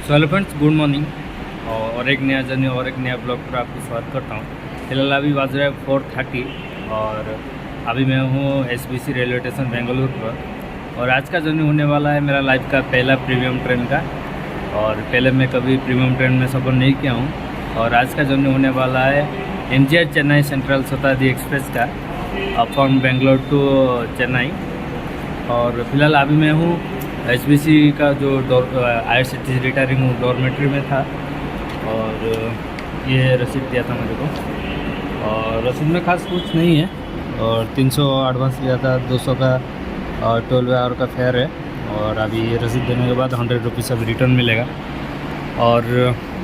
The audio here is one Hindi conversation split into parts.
So hello friends, good morning. और एक नया जर्नी और एक नया ब्लॉग पर आपको स्वागत करता हूँ। फिलहाल अभी बज रहा है 4:30 और अभी मैं हूँ SBC रेलवे स्टेशन बेंगलुरु पर। और आज का जर्नी होने वाला है मेरा लाइफ का पहला प्रीमियम ट्रेन का। और पहले मैं कभी प्रीमियम ट्रेन में सफ़र नहीं किया हूँ। और आज का जर्नी होने वाला है MGR चेन्नई सेंट्रल शताब्दी एक्सप्रेस का, फ्रॉम बेंगलोर टू चेन्नई। और फिलहाल अभी मैं हूँ SBC का जो IRCTC रिटायरिंग हूँ डॉर्मेट्री में था। और ये रसीद दिया था मेरे को, और रसीद में खास कुछ नहीं है। और 300 एडवांस लिया था, 200 का 12 आवर का फेयर है। और अभी ये रसीद देने के बाद 100 रुपीज़ अभी रिटर्न मिलेगा। और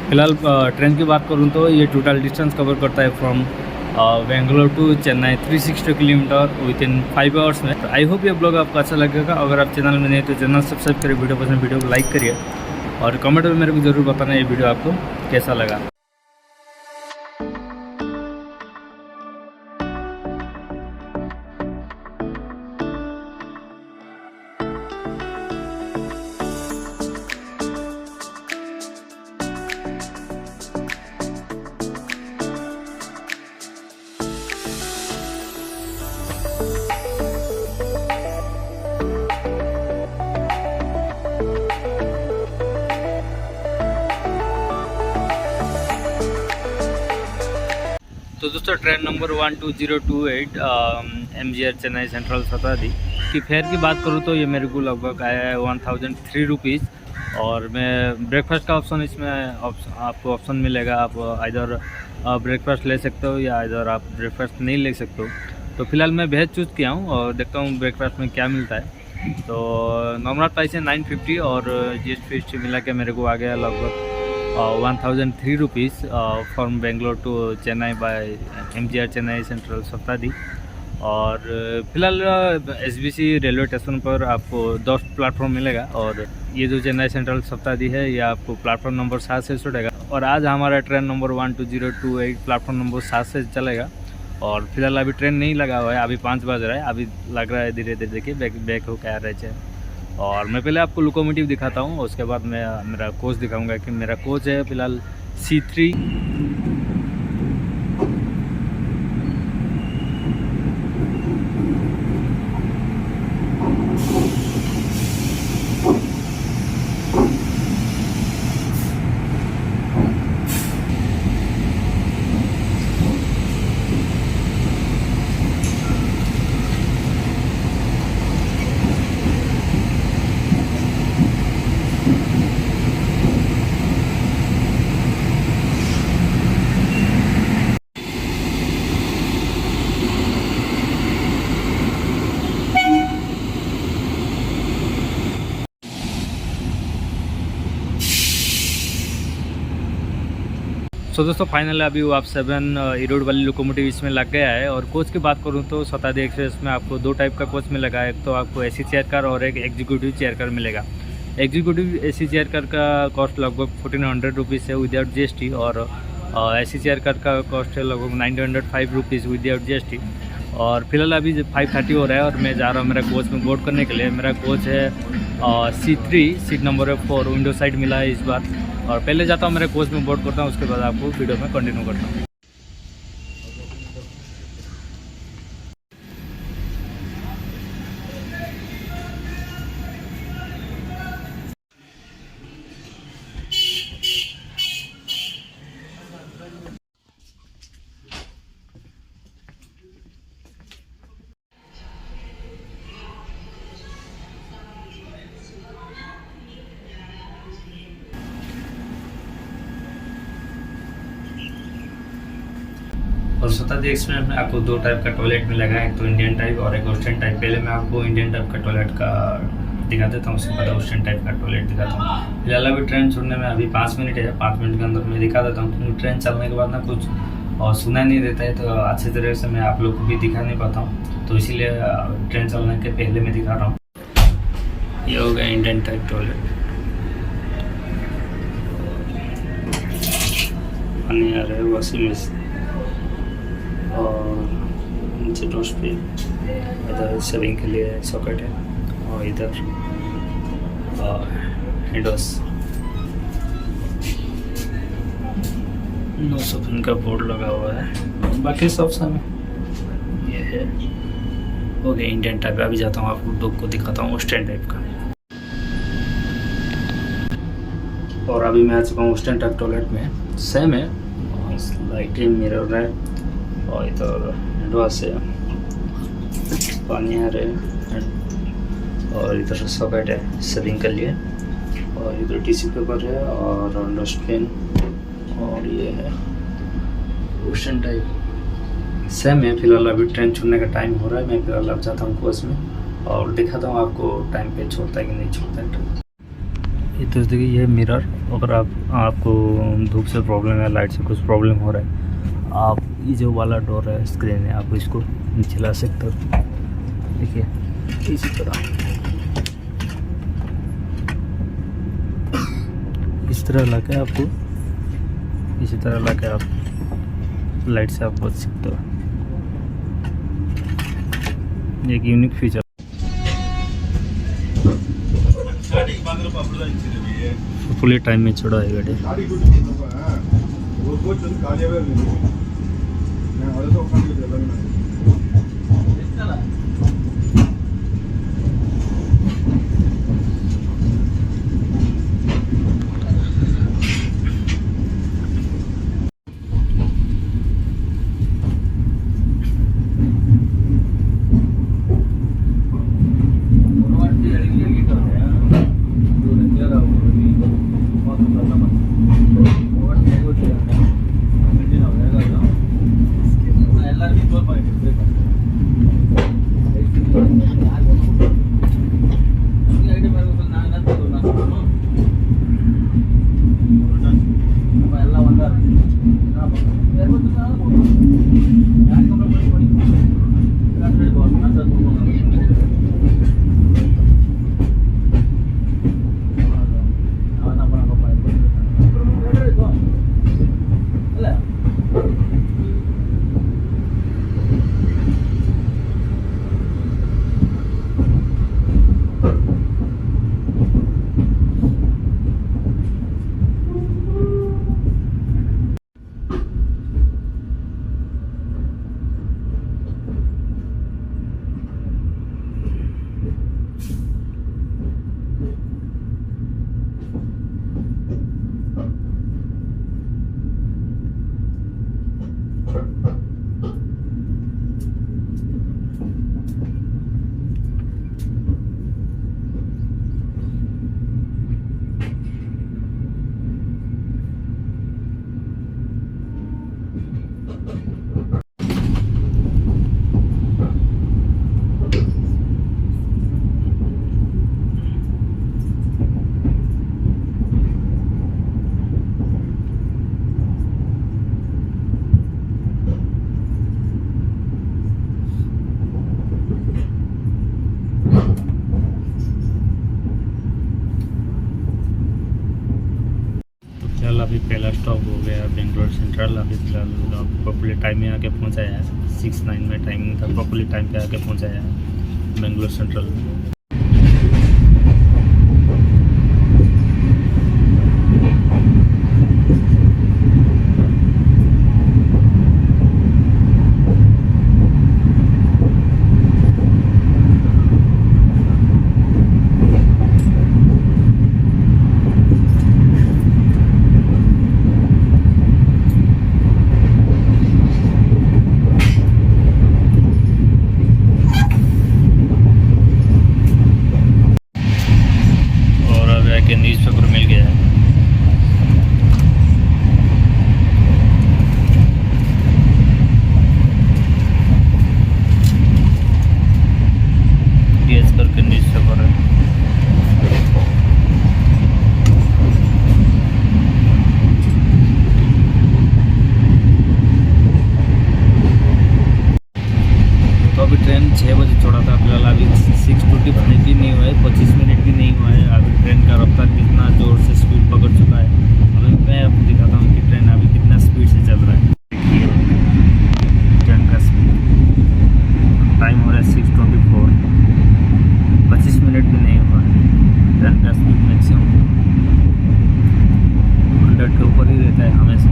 फिलहाल ट्रेन की बात करूँ तो ये टोटल डिस्टेंस कवर करता है from Bangalore to Chennai 360 kilometre within 5 hours में। आई होप ये ब्लॉग आपको अच्छा लगेगा। अगर आप चैनल में नहीं तो चैनल सब्सक्राइब करिए, वीडियो पसंद वीडियो को लाइक करिए और कमेंट में मेरे को ज़रूर बताना ये वीडियो आपको कैसा लगा। तो दोस्तों, train number 12028 MGR Chennai central शताब्दी की फेयर की बात करूँ तो ये मेरे को लगभग आया है 1003 रुपीज़। और मैं ब्रेकफास्ट का ऑप्शन इसमें आपको ऑप्शन मिलेगा। आप इधर ब्रेकफास्ट ले सकते हो या इधर आप ब्रेकफास्ट नहीं ले सकते हो। तो फिलहाल मैं वेज चूज़ किया हूँ और देखता हूँ ब्रेकफास्ट में क्या मिलता है। तो नॉर्मल प्राइस है 950 और GST मिला के मेरे को आ गया लगभग 1003 rupees from Bangalore to Chennai by MGR Chennai central Shatabdi. और फिलहाल SBC रेलवे स्टेशन पर आपको 10 प्लेटफॉर्म मिलेगा। और ये जो चेन्नई सेंट्रल शताब्दी है ये आपको प्लेटफॉर्म नंबर 7 से छूटेगा। और आज हमारा ट्रेन नंबर 12028 प्लेटफॉर्म नंबर 7 से चलेगा। और फिलहाल अभी ट्रेन नहीं लगा हुआ है, अभी 5 बज रहा है। अभी लग रहा है धीरे धीरे देखिए बैक हो क्या रहे हैं। और मैं पहले आपको लोकोमोटिव दिखाता हूँ, उसके बाद मैं मेरा कोच दिखाऊंगा कि मेरा कोच है फिलहाल C3। सो दोस्तों, फाइनली अभी वो आप 7 ईरोड वाली लोकोमोटिव इसमें लग गया है। और कोच की बात करूं तो शताब्दी एक्सप्रेस में आपको 2 टाइप का कोच मिलेगा। एक तो आपको AC चेयर कार और एक एग्जीक्यूटिव चेयर कार मिलेगा। एग्जीक्यूटिव AC चेयर कार का कॉस्ट लगभग 1400 रुपीज़ है विदाउट GST। और AC चेयर कार का कॉस्ट है लगभग 905 रुपीज़ विदाउट GST। और फिलहाल अभी 5:30 हो रहा है और मैं जा रहा हूँ मेरा कोच में बोर्ड करने के लिए। मेरा कोच है C3, seat number 4, window side मिला है इस बार। और पहले जाता हूँ मेरे कोच में बोर्ड करता हूँ, उसके बाद आपको वीडियो में कंटिन्यू करता हूँ। और शताब्दी एक्सप्रेस में आपको 2 टाइप का टॉयलेट मिलेगा, एक तो इंडियन टाइप और एक वेस्टर्न टाइप। पहले मैं आपको इंडियन टाइप का टॉयलेट का दिखा देता हूँ, उसके बाद वेस्टर्न टाइप का टॉयलेट दिखाता हूँ। फिलहाल अभी ट्रेन छोड़ने में अभी 5 मिनट है, 5 मिनट के अंदर मैं दिखा देता हूँ। क्योंकि ट्रेन चलने के बाद ना कुछ सुनाई नहीं देता है, तो अच्छी तरह से मैं आप लोग को भी दिखा नहीं पाता हूँ। तो इसीलिए ट्रेन चलने के पहले मैं दिखा रहा हूँ। ये हो गया इंडियन टाइप टॉयलेट। पानी आ रहा है, वॉशिंग मशीन और नीचे डोस्ट पे इधर सेविंग के लिए सॉकेट है और इधर हैंडवाश। नो शॉपिंग का बोर्ड लगा हुआ है, बाकी सब समय ये है। हो गया इंडियन टाइप। अभी जाता हूँ, आपको डॉग को दिखाता हूँ वेस्टर्न टाइप का। और अभी मैं आ चुका हूँ वेस्टर्न टाइप टॉयलेट में। सेम है, लाइटिंग मिरर है और इधर हैंडवाश है, पानी आ रहे हैं और इधर सॉकेट है सेविंग के लिए, और इधर टिश्यू पेपर है और डस्टबिन, और ये है वेस्टर्न टाइप। सेम है। फिलहाल अभी ट्रेन छूटने का टाइम हो रहा है, मैं फिलहाल अब जाता हूँ कोच में और दिखाता हूँ आपको टाइम पे छोड़ता है कि नहीं छोड़ता है ट्रेन। इधर देखिए ये मिरर, अगर आपको धूप से प्रॉब्लम है, लाइट से कुछ प्रॉब्लम हो रहा है, आप ये जो वाला डोर है स्क्रीन है, आप इसको नीचे ला सकते हो। देखिए इसी तरह, इस तरह ला के आपको, इसी तरह ला के आप लाइट से आप बच सकते हो। एक यूनिक फीचर। फुली टाइम में छोड़ा है गाड़ी। अभी पहला स्टॉप हो गया बेंगलोर सेंट्रल। अभी फिलहाल प्रॉपर्ली टाइम में आके पहुंचाया है, 6:09 में टाइमिंग था, प्रॉपर्ली टाइम पे आके पहुंचाया है बेंगलोर सेंट्रल। न्यूज़पेपर मिल गया है। डीएस करके न्यूज़पेपर है। तो अभी ट्रेन 6 बजे छोड़ा था, फिलहाल अभी 6:25 भी नहीं हुआ है, 25 मिनट भी नहीं हुआ है। अभी ट्रेन का रफ्तार कितना ज़ोर से स्पीड पकड़ चुका है। अभी मैं आपको दिखाता हूँ कि ट्रेन अभी कितना स्पीड से चल रहा है। देखिए ट्रेन का स्पीड, टाइम हो रहा है 6:24, 25 मिनट भी नहीं हुआ है। ट्रेन का स्पीड मैक्सिमम 100 के ऊपर ही रहता है हमेशा।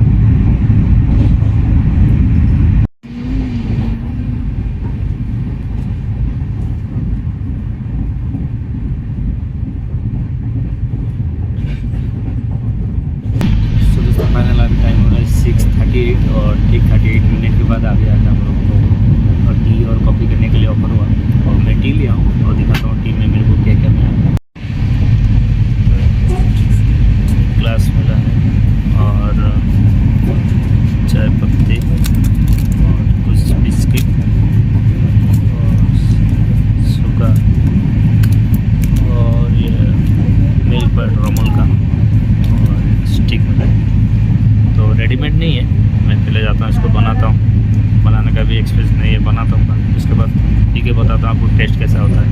एक्सपीरियंस नहीं है, बनाता हूँ खाना, उसके बाद ठीक है बताता हूँ आपको टेस्ट कैसा होता है।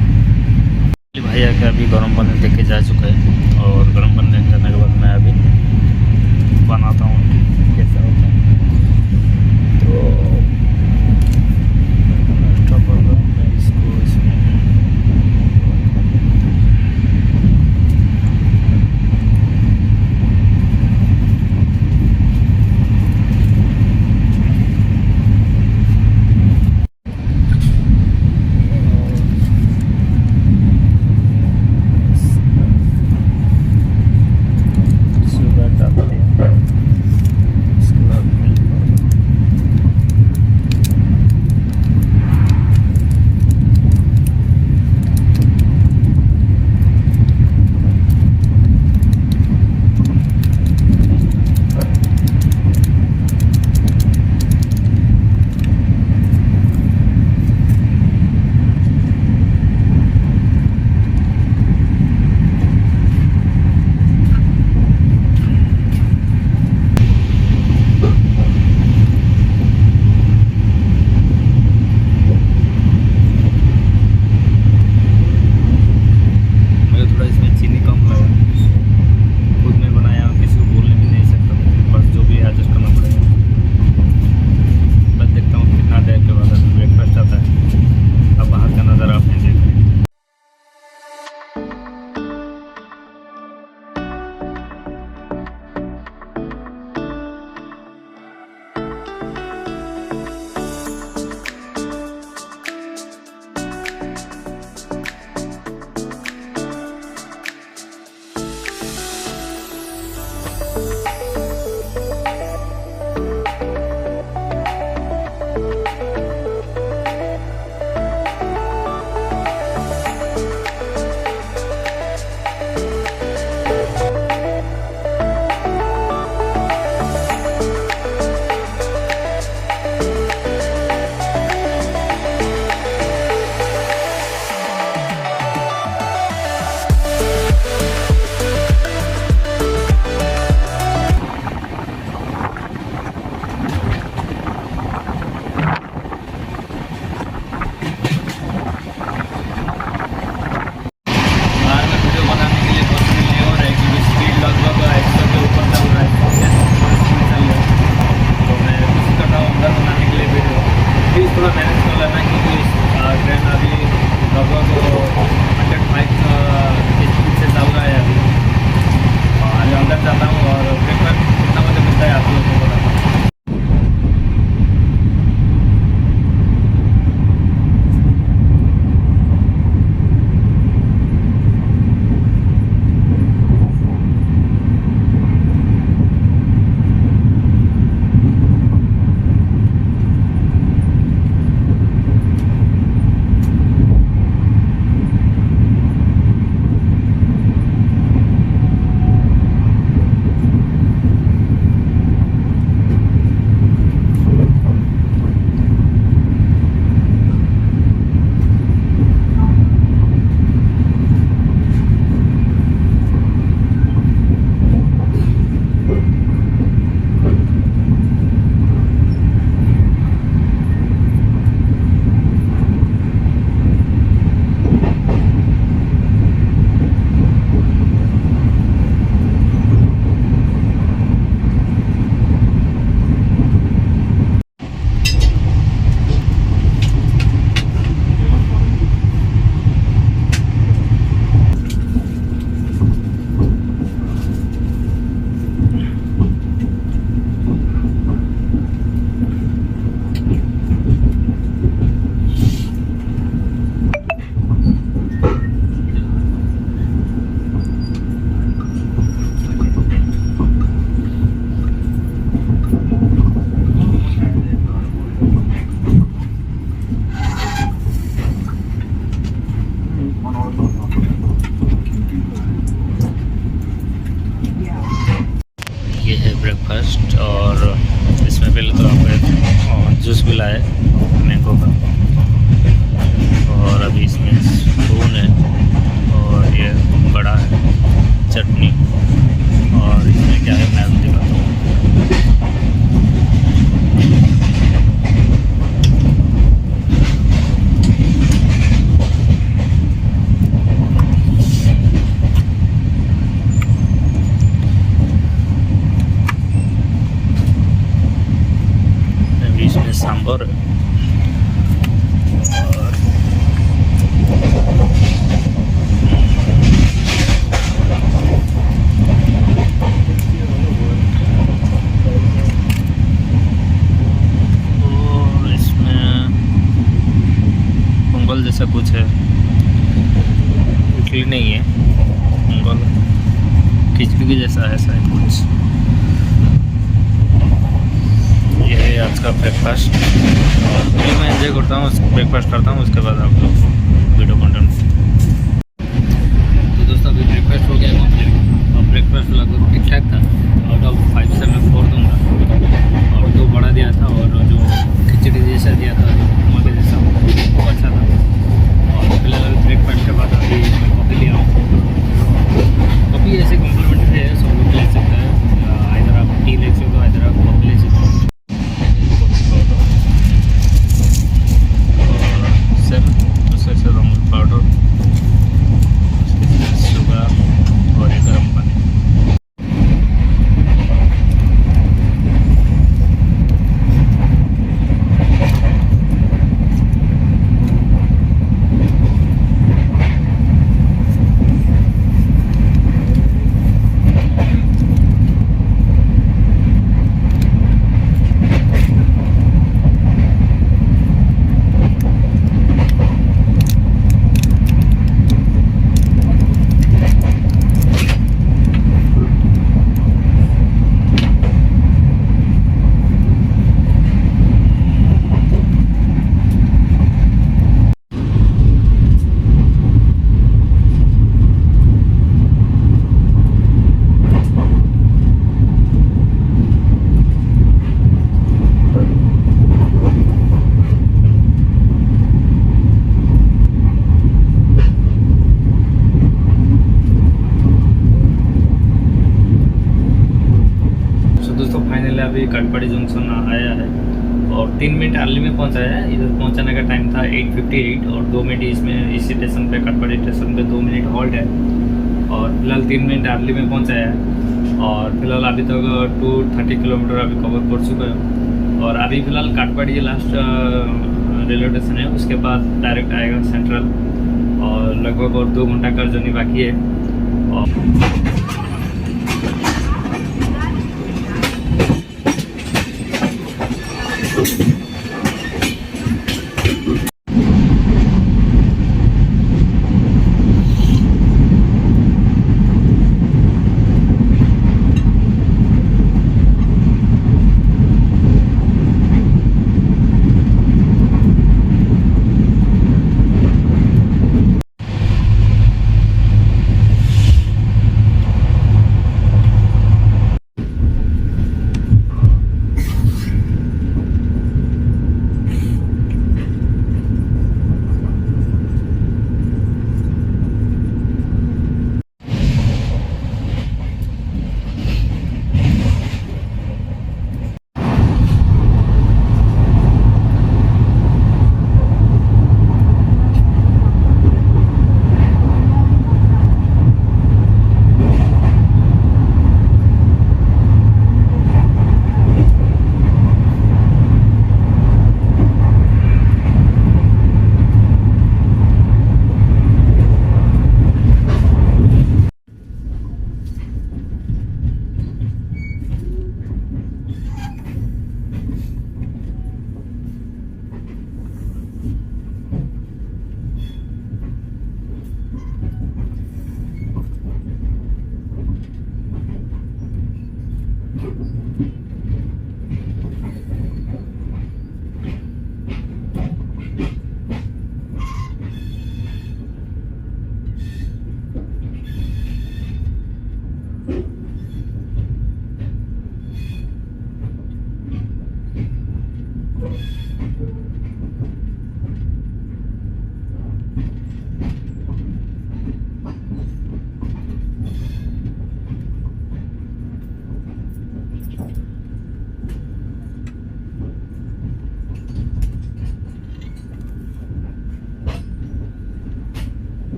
भैया के अभी गर्म पानी देके जा चुका है और गर्म पानी देके जाने के बाद मैं अभी बनाता हूँ कैसा होता है। तो मैं इसको इसमें थोड़ा मैनेज कर लेना क्योंकि ट्रेन अभी लगभग 105 स्पीड से चल रहा है अभी। अभी अंदर जाता हूँ और ब्रेकफास्ट कितना बजे मिलता है आप लोगों को बताता हूँ। ये है ब्रेकफास्ट और इसमें पहले तो आपको जूस भी लाए मैंगो का और अभी इसमें स्पून है और ये बड़ा है चटनी और इसमें क्या है मैं आपको दिखाता हूँ। जैसा कुछ है, इडली नहीं है, बोलो खिचड़ी के जैसा है शायद कुछ। ये है आज का ब्रेकफास्ट और फिर मैं एंजॉय करता हूँ, ब्रेकफास्ट करता हूँ, उसके बाद आप लोग वीडियो कंटेंट। तो दोस्तों अभी ब्रेकफास्ट हो गया कंप्लीट और ब्रेकफास्ट लगभग ठीक ठाक था। आउट ऑफ 5 से मैं 4 दूँगा और 2 बड़ा दिया था और जो खिचड़ी जैसा दिया था मगे जैसा वो अच्छा था। और फिलहाल अभी ब्रेकफास्ट के बाद अभी मैं कॉफ़ी लिया हूँ। कॉफ़ी ऐसे कॉम्प्लीमेंट्री है, सब लोग ले सकते हैं, इधर आप टी ले सकते हो, इधर आप कॉफ़ी ले सकते हो। उसके साथ अमूल पाउडर, शुगर और ये गर्म पानी। अभी कटपाड़ी जंक्शन आया है और 3 मिनट अर्ली में पहुंचा है। इधर पहुंचाने का टाइम था 8:58 और 2 मिनट इसमें इसी स्टेशन पे कटपाड़ी स्टेशन पे 2 मिनट हॉल्ट है और फिलहाल 3 मिनट अर्ली में पहुंचा है। और फिलहाल अभी तक 230 किलोमीटर अभी कवर कर चुका है और अभी फिलहाल कटपाड़ी लास्ट रेलवे स्टेशन है, उसके बाद डायरेक्ट आएगा सेंट्रल और लगभग और 2 घंटा का जर्नी बाकी है। और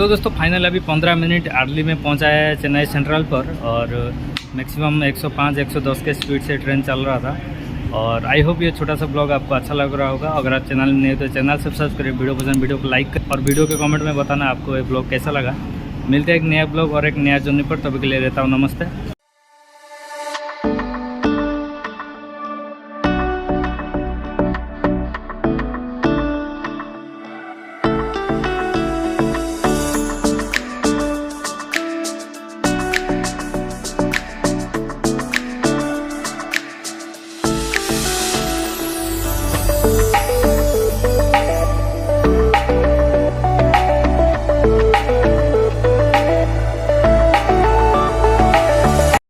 तो दोस्तों फाइनल अभी 15 मिनट अर्ली में पहुंचा है चेन्नई सेंट्रल पर, और मैक्सिमम 105-110 के स्पीड से ट्रेन चल रहा था। और आई होप ये छोटा सा ब्लॉग आपको अच्छा लग रहा होगा। अगर आप चैनल में नहीं हो तो चैनल सब्सक्राइब करिए, वीडियो पसंद वीडियो को लाइक और वीडियो के कमेंट में बताना आपको ये ब्लॉग कैसा लगा। मिलते हैं एक नया ब्लॉग और एक नया जर्नी पर, तभी के लिए रहता हूँ नमस्ते।